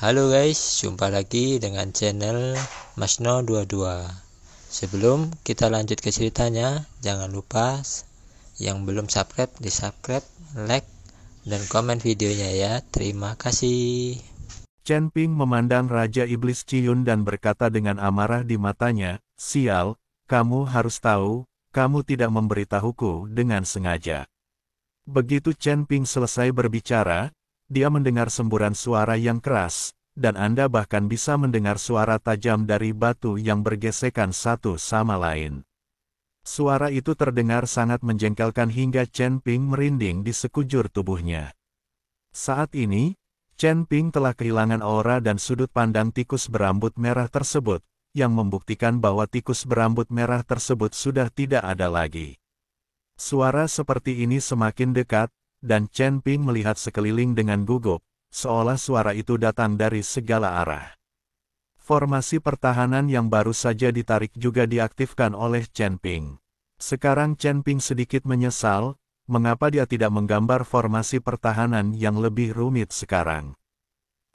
Halo guys, jumpa lagi dengan channel Masno22. Sebelum kita lanjut ke ceritanya, jangan lupa yang belum subscribe di subscribe, like, dan komen videonya ya. Terima kasih. Chen Ping memandang Raja Iblis Ciyun dan berkata dengan amarah di matanya, "Sial, kamu harus tahu, kamu tidak memberitahuku dengan sengaja." Begitu Chen Ping selesai berbicara, dia mendengar semburan suara yang keras, dan Anda bahkan bisa mendengar suara tajam dari batu yang bergesekan satu sama lain. Suara itu terdengar sangat menjengkelkan hingga Chen Ping merinding di sekujur tubuhnya. Saat ini, Chen Ping telah kehilangan aura dan sudut pandang tikus berambut merah tersebut, yang membuktikan bahwa tikus berambut merah tersebut sudah tidak ada lagi. Suara seperti ini semakin dekat, dan Chen Ping melihat sekeliling dengan gugup, seolah suara itu datang dari segala arah. Formasi pertahanan yang baru saja ditarik juga diaktifkan oleh Chen Ping. Sekarang Chen Ping sedikit menyesal, mengapa dia tidak menggambar formasi pertahanan yang lebih rumit sekarang.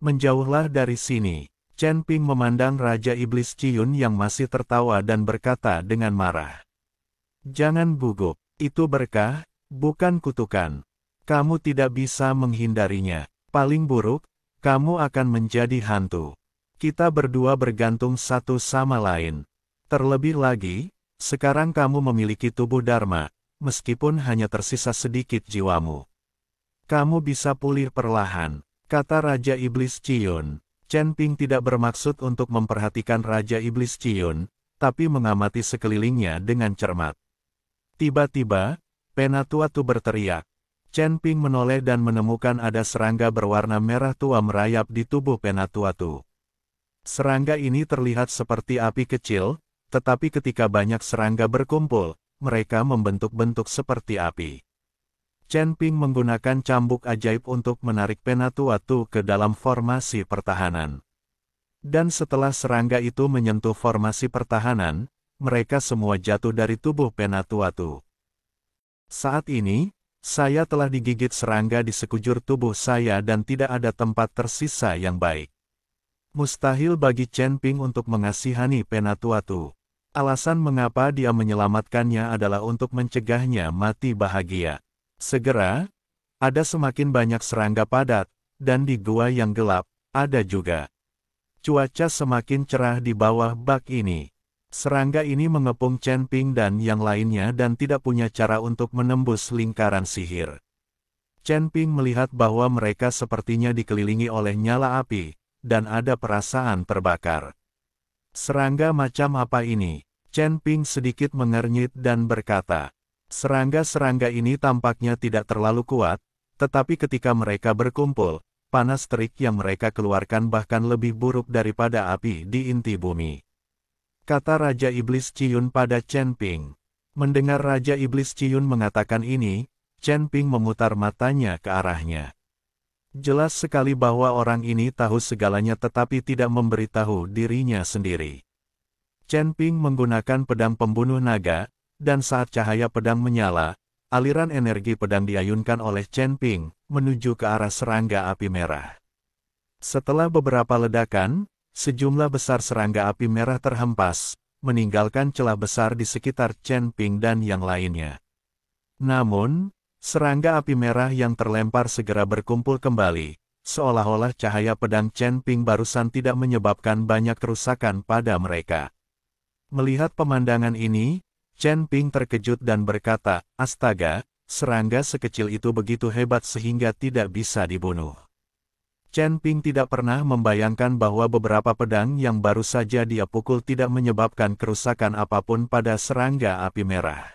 Menjauhlah dari sini. Chen Ping memandang Raja Iblis Ciyun yang masih tertawa dan berkata dengan marah. "Jangan gugup, itu berkah, bukan kutukan. Kamu tidak bisa menghindarinya. Paling buruk, kamu akan menjadi hantu. Kita berdua bergantung satu sama lain. Terlebih lagi, sekarang kamu memiliki tubuh Dharma, meskipun hanya tersisa sedikit jiwamu. Kamu bisa pulih perlahan," kata Raja Iblis Ciyun. Chen Ping tidak bermaksud untuk memperhatikan Raja Iblis Ciyun, tapi mengamati sekelilingnya dengan cermat. Tiba-tiba, Penatuatu berteriak. Chen Ping menoleh dan menemukan ada serangga berwarna merah tua merayap di tubuh Penatuatu. Serangga ini terlihat seperti api kecil, tetapi ketika banyak serangga berkumpul, mereka membentuk-bentuk seperti api. Chen Ping menggunakan cambuk ajaib untuk menarik Penatuatu ke dalam formasi pertahanan. Dan setelah serangga itu menyentuh formasi pertahanan, mereka semua jatuh dari tubuh Penatuatu. Saat ini, saya telah digigit serangga di sekujur tubuh saya dan tidak ada tempat tersisa yang baik. Mustahil bagi Chen Ping untuk mengasihani Penatuatu. Alasan mengapa dia menyelamatkannya adalah untuk mencegahnya mati bahagia. Segera, ada semakin banyak serangga padat, dan di gua yang gelap, ada juga. Cuaca semakin cerah di bawah bak ini. Serangga ini mengepung Chen Ping dan yang lainnya dan tidak punya cara untuk menembus lingkaran sihir. Chen Ping melihat bahwa mereka sepertinya dikelilingi oleh nyala api, dan ada perasaan terbakar. Serangga macam apa ini? Chen Ping sedikit mengernyit dan berkata, serangga-serangga ini tampaknya tidak terlalu kuat, tetapi ketika mereka berkumpul, panas terik yang mereka keluarkan bahkan lebih buruk daripada api di inti bumi. Kata Raja Iblis Ciyun pada Chen Ping. Mendengar Raja Iblis Ciyun mengatakan ini, Chen Ping memutar matanya ke arahnya. Jelas sekali bahwa orang ini tahu segalanya tetapi tidak memberitahu dirinya sendiri. Chen Ping menggunakan pedang pembunuh naga, dan saat cahaya pedang menyala, aliran energi pedang diayunkan oleh Chen Ping, menuju ke arah serangga api merah. Setelah beberapa ledakan, sejumlah besar serangga api merah terhempas, meninggalkan celah besar di sekitar Chen Ping dan yang lainnya. Namun, serangga api merah yang terlempar segera berkumpul kembali, seolah-olah cahaya pedang Chen Ping barusan tidak menyebabkan banyak kerusakan pada mereka. Melihat pemandangan ini, Chen Ping terkejut dan berkata, "Astaga, serangga sekecil itu begitu hebat sehingga tidak bisa dibunuh." Chen Ping tidak pernah membayangkan bahwa beberapa pedang yang baru saja dia pukul tidak menyebabkan kerusakan apapun pada serangga api merah.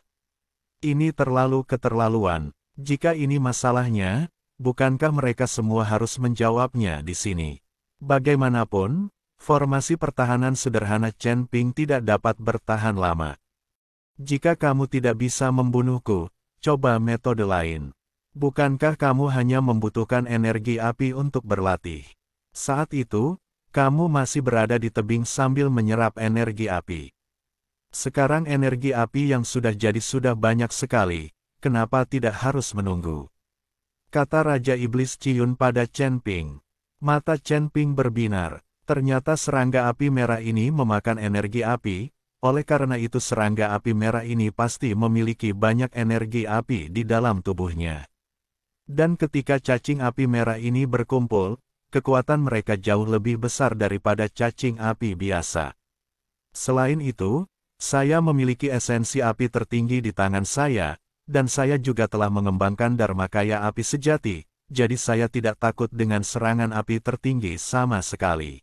Ini terlalu keterlaluan. Jika ini masalahnya, bukankah mereka semua harus menjawabnya di sini? Bagaimanapun, formasi pertahanan sederhana Chen Ping tidak dapat bertahan lama. Jika kamu tidak bisa membunuhku, coba metode lain. Bukankah kamu hanya membutuhkan energi api untuk berlatih? Saat itu, kamu masih berada di tebing sambil menyerap energi api. Sekarang energi api yang sudah jadi sudah banyak sekali, kenapa tidak harus menunggu? Kata Raja Iblis Ciyun pada Chen Ping. Mata Chen Ping berbinar. Ternyata serangga api merah ini memakan energi api, oleh karena itu serangga api merah ini pasti memiliki banyak energi api di dalam tubuhnya. Dan ketika cacing api merah ini berkumpul, kekuatan mereka jauh lebih besar daripada cacing api biasa. Selain itu, saya memiliki esensi api tertinggi di tangan saya, dan saya juga telah mengembangkan Dharmakaya api sejati, jadi saya tidak takut dengan serangan api tertinggi sama sekali.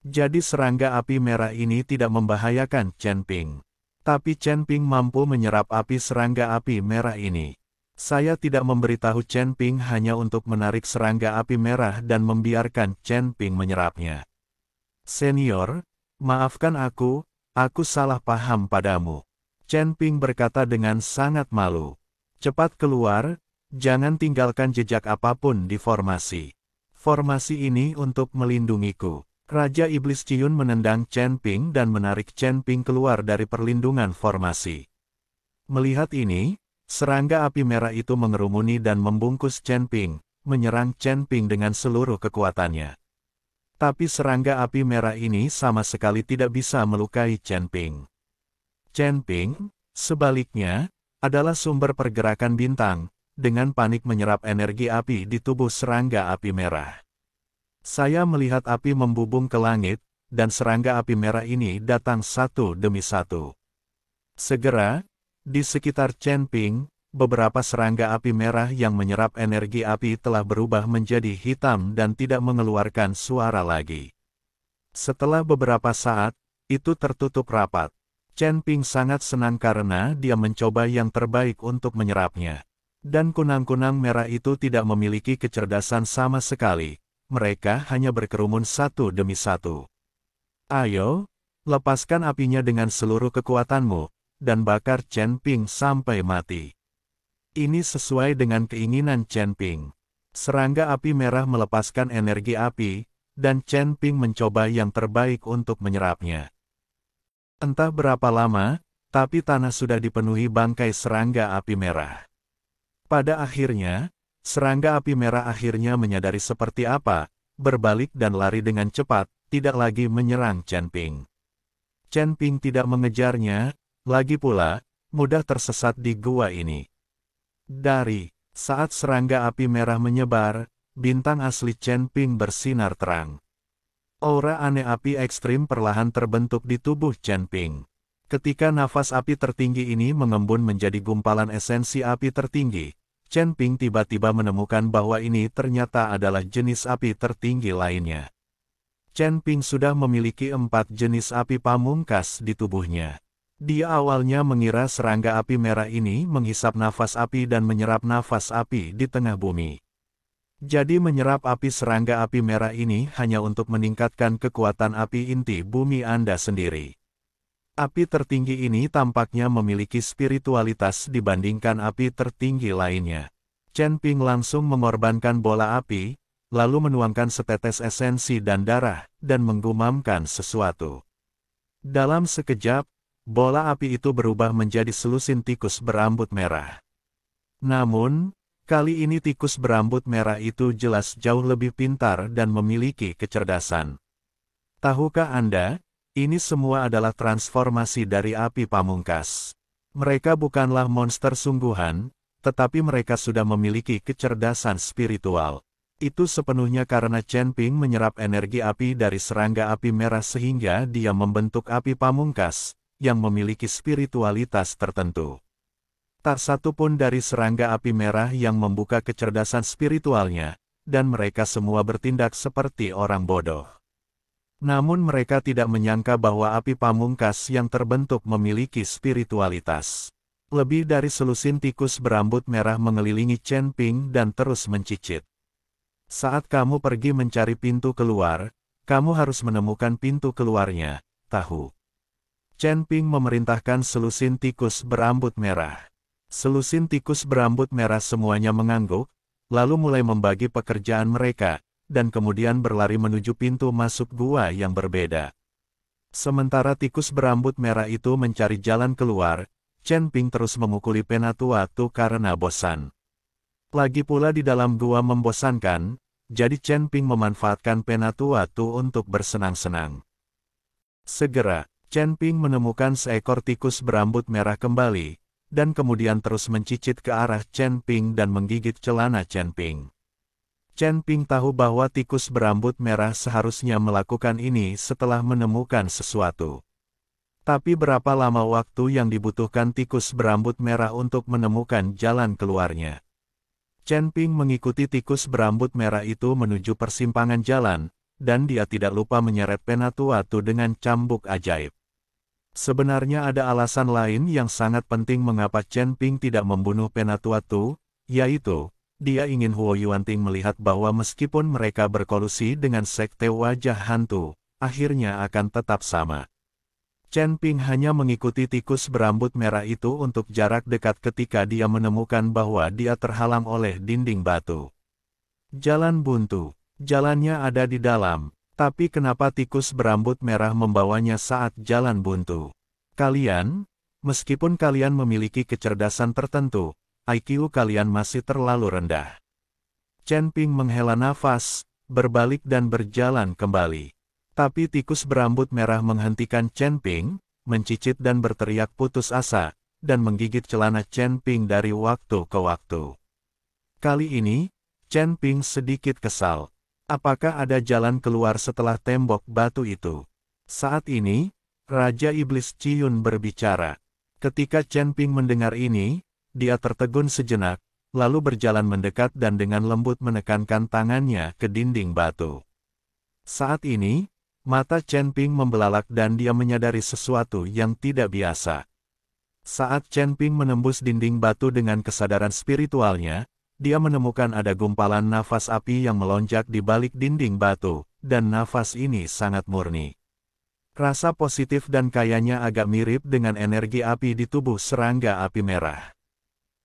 Jadi serangga api merah ini tidak membahayakan Chen Ping. Tapi Chen Ping mampu menyerap api serangga api merah ini. Saya tidak memberitahu Chen Ping hanya untuk menarik serangga api merah dan membiarkan Chen Ping menyerapnya. Senior, maafkan aku salah paham padamu. Chen Ping berkata dengan sangat malu. Cepat keluar, jangan tinggalkan jejak apapun di formasi. Formasi ini untuk melindungiku. Raja Iblis Ciyun menendang Chen Ping dan menarik Chen Ping keluar dari perlindungan formasi. Melihat ini, serangga api merah itu mengerumuni dan membungkus Chen Ping, menyerang Chen Ping dengan seluruh kekuatannya. Tapi serangga api merah ini sama sekali tidak bisa melukai Chen Ping. Chen Ping, sebaliknya, adalah sumber pergerakan bintang, dengan panik menyerap energi api di tubuh serangga api merah. Saya melihat api membubung ke langit, dan serangga api merah ini datang satu demi satu. Segera, di sekitar Chen Ping, beberapa serangga api merah yang menyerap energi api telah berubah menjadi hitam dan tidak mengeluarkan suara lagi. Setelah beberapa saat, itu tertutup rapat. Chen Ping sangat senang karena dia mencoba yang terbaik untuk menyerapnya. Dan kunang-kunang merah itu tidak memiliki kecerdasan sama sekali. Mereka hanya berkerumun satu demi satu. Ayo, lepaskan apinya dengan seluruh kekuatanmu, dan bakar Chen Ping sampai mati. Ini sesuai dengan keinginan Chen Ping. Serangga api merah melepaskan energi api, dan Chen Ping mencoba yang terbaik untuk menyerapnya. Entah berapa lama, tapi tanah sudah dipenuhi bangkai serangga api merah. Pada akhirnya, serangga api merah akhirnya menyadari seperti apa, berbalik dan lari dengan cepat, tidak lagi menyerang Chen Ping. Chen Ping tidak mengejarnya, lagi pula, mudah tersesat di gua ini. Dari saat serangga api merah menyebar, bintang asli Chen Ping bersinar terang. Aura aneh api ekstrim perlahan terbentuk di tubuh Chen Ping. Ketika nafas api tertinggi ini mengembun menjadi gumpalan esensi api tertinggi, Chen Ping tiba-tiba menemukan bahwa ini ternyata adalah jenis api tertinggi lainnya. Chen Ping sudah memiliki 4 jenis api pamungkas di tubuhnya. Dia awalnya mengira serangga api merah ini menghisap nafas api dan menyerap nafas api di tengah bumi. Jadi menyerap api serangga api merah ini hanya untuk meningkatkan kekuatan api inti bumi Anda sendiri. Api tertinggi ini tampaknya memiliki spiritualitas dibandingkan api tertinggi lainnya. Chen Ping langsung mengorbankan bola api, lalu menuangkan setetes esensi dan darah, dan menggumamkan sesuatu. Dalam sekejap, bola api itu berubah menjadi selusin tikus berambut merah. Namun, kali ini tikus berambut merah itu jelas jauh lebih pintar dan memiliki kecerdasan. Tahukah Anda? Ini semua adalah transformasi dari api pamungkas. Mereka bukanlah monster sungguhan, tetapi mereka sudah memiliki kecerdasan spiritual. Itu sepenuhnya karena Chen Ping menyerap energi api dari serangga api merah sehingga dia membentuk api pamungkas, yang memiliki spiritualitas tertentu. Tak satu pun dari serangga api merah yang membuka kecerdasan spiritualnya, dan mereka semua bertindak seperti orang bodoh. Namun mereka tidak menyangka bahwa api pamungkas yang terbentuk memiliki spiritualitas. Lebih dari selusin tikus berambut merah mengelilingi Chen Ping dan terus mencicit. Saat kamu pergi mencari pintu keluar, kamu harus menemukan pintu keluarnya, tahu? Chen Ping memerintahkan selusin tikus berambut merah. Selusin tikus berambut merah semuanya mengangguk, lalu mulai membagi pekerjaan mereka, dan kemudian berlari menuju pintu masuk gua yang berbeda. Sementara tikus berambut merah itu mencari jalan keluar, Chen Ping terus memukuli Penatua Tu karena bosan. Lagi pula di dalam gua membosankan, jadi Chen Ping memanfaatkan pena tua Tu untuk bersenang-senang. Segera, Chen Ping menemukan seekor tikus berambut merah kembali, dan kemudian terus mencicit ke arah Chen Ping dan menggigit celana Chen Ping. Chen Ping tahu bahwa tikus berambut merah seharusnya melakukan ini setelah menemukan sesuatu. Tapi berapa lama waktu yang dibutuhkan tikus berambut merah untuk menemukan jalan keluarnya? Chen Ping mengikuti tikus berambut merah itu menuju persimpangan jalan, dan dia tidak lupa menyeret pena tua Tu dengan cambuk ajaib. Sebenarnya ada alasan lain yang sangat penting mengapa Chen Ping tidak membunuh pena tua Tu, yaitu, dia ingin Huo Yuanting melihat bahwa meskipun mereka berkolusi dengan sekte wajah hantu, akhirnya akan tetap sama. Chen Ping hanya mengikuti tikus berambut merah itu untuk jarak dekat ketika dia menemukan bahwa dia terhalang oleh dinding batu. Jalan buntu. Jalannya ada di dalam, tapi kenapa tikus berambut merah membawanya saat jalan buntu? Kalian, meskipun kalian memiliki kecerdasan tertentu, IQ kalian masih terlalu rendah. Chen Ping menghela nafas, berbalik dan berjalan kembali. Tapi tikus berambut merah menghentikan Chen Ping, mencicit dan berteriak putus asa, dan menggigit celana Chen Ping dari waktu ke waktu. Kali ini, Chen Ping sedikit kesal. Apakah ada jalan keluar setelah tembok batu itu? Saat ini, Raja Iblis Ciyun berbicara. Ketika Chen Ping mendengar ini, dia tertegun sejenak, lalu berjalan mendekat dan dengan lembut menekankan tangannya ke dinding batu. Saat ini, mata Chen Ping membelalak dan dia menyadari sesuatu yang tidak biasa. Saat Chen Ping menembus dinding batu dengan kesadaran spiritualnya, dia menemukan ada gumpalan nafas api yang melonjak di balik dinding batu, dan nafas ini sangat murni. Rasa positif dan kayanya agak mirip dengan energi api di tubuh serangga api merah.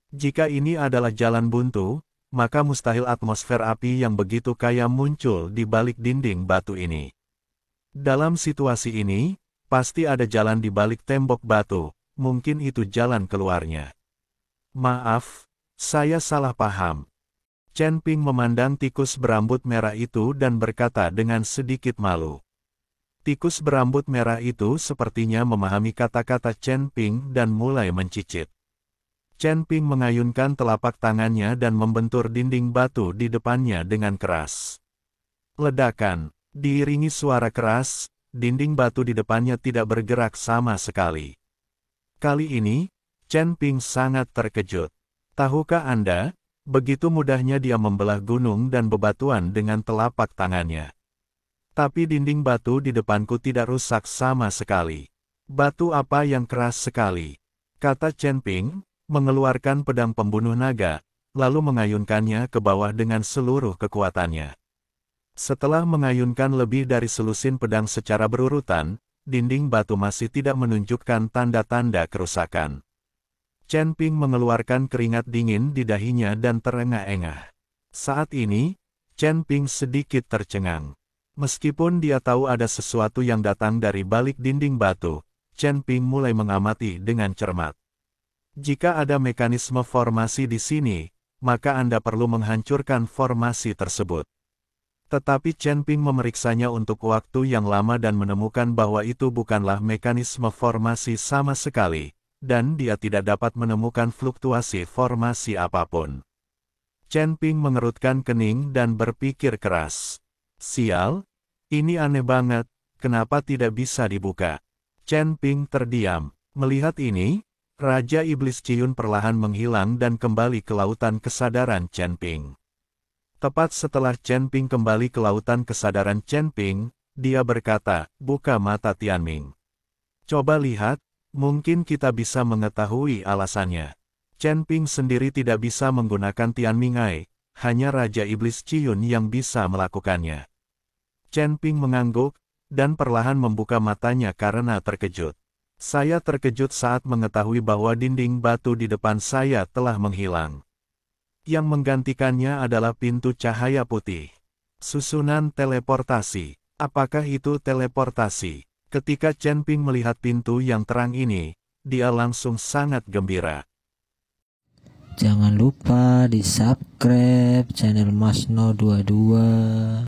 Jika ini adalah jalan buntu, maka mustahil atmosfer api yang begitu kaya muncul di balik dinding batu ini. Dalam situasi ini, pasti ada jalan di balik tembok batu, mungkin itu jalan keluarnya. Maaf, saya salah paham. Chen Ping memandang tikus berambut merah itu dan berkata dengan sedikit malu. Tikus berambut merah itu sepertinya memahami kata-kata Chen Ping dan mulai mencicit. Chen Ping mengayunkan telapak tangannya dan membentur dinding batu di depannya dengan keras. Ledakan, diiringi suara keras, dinding batu di depannya tidak bergerak sama sekali. Kali ini, Chen Ping sangat terkejut. Tahukah Anda, begitu mudahnya dia membelah gunung dan bebatuan dengan telapak tangannya. Tapi dinding batu di depanku tidak rusak sama sekali. Batu apa yang keras sekali? Kata Chen Ping, mengeluarkan pedang pembunuh naga, lalu mengayunkannya ke bawah dengan seluruh kekuatannya. Setelah mengayunkan lebih dari selusin pedang secara berurutan, dinding batu masih tidak menunjukkan tanda-tanda kerusakan. Chen Ping mengeluarkan keringat dingin di dahinya dan terengah-engah. Saat ini, Chen Ping sedikit tercengang. Meskipun dia tahu ada sesuatu yang datang dari balik dinding batu, Chen Ping mulai mengamati dengan cermat. Jika ada mekanisme formasi di sini, maka Anda perlu menghancurkan formasi tersebut. Tetapi Chen Ping memeriksanya untuk waktu yang lama dan menemukan bahwa itu bukanlah mekanisme formasi sama sekali, dan dia tidak dapat menemukan fluktuasi formasi apapun. Chen Ping mengerutkan kening dan berpikir keras. Sial, ini aneh banget, kenapa tidak bisa dibuka? Chen Ping terdiam. Melihat ini, Raja Iblis Ciyun perlahan menghilang dan kembali ke lautan kesadaran Chen Ping. Tepat setelah Chen Ping kembali ke lautan kesadaran Chen Ping, dia berkata, "Buka mata Tianming. Coba lihat, mungkin kita bisa mengetahui alasannya." Chen Ping sendiri tidak bisa menggunakan Tianming Ai, hanya Raja Iblis Ciyun yang bisa melakukannya. Chen Ping mengangguk, dan perlahan membuka matanya karena terkejut. Saya terkejut saat mengetahui bahwa dinding batu di depan saya telah menghilang. Yang menggantikannya adalah pintu cahaya putih. Susunan teleportasi. Apakah itu teleportasi? Ketika Chen Ping melihat pintu yang terang ini, dia langsung sangat gembira. Jangan lupa di subscribe channel Masno 22.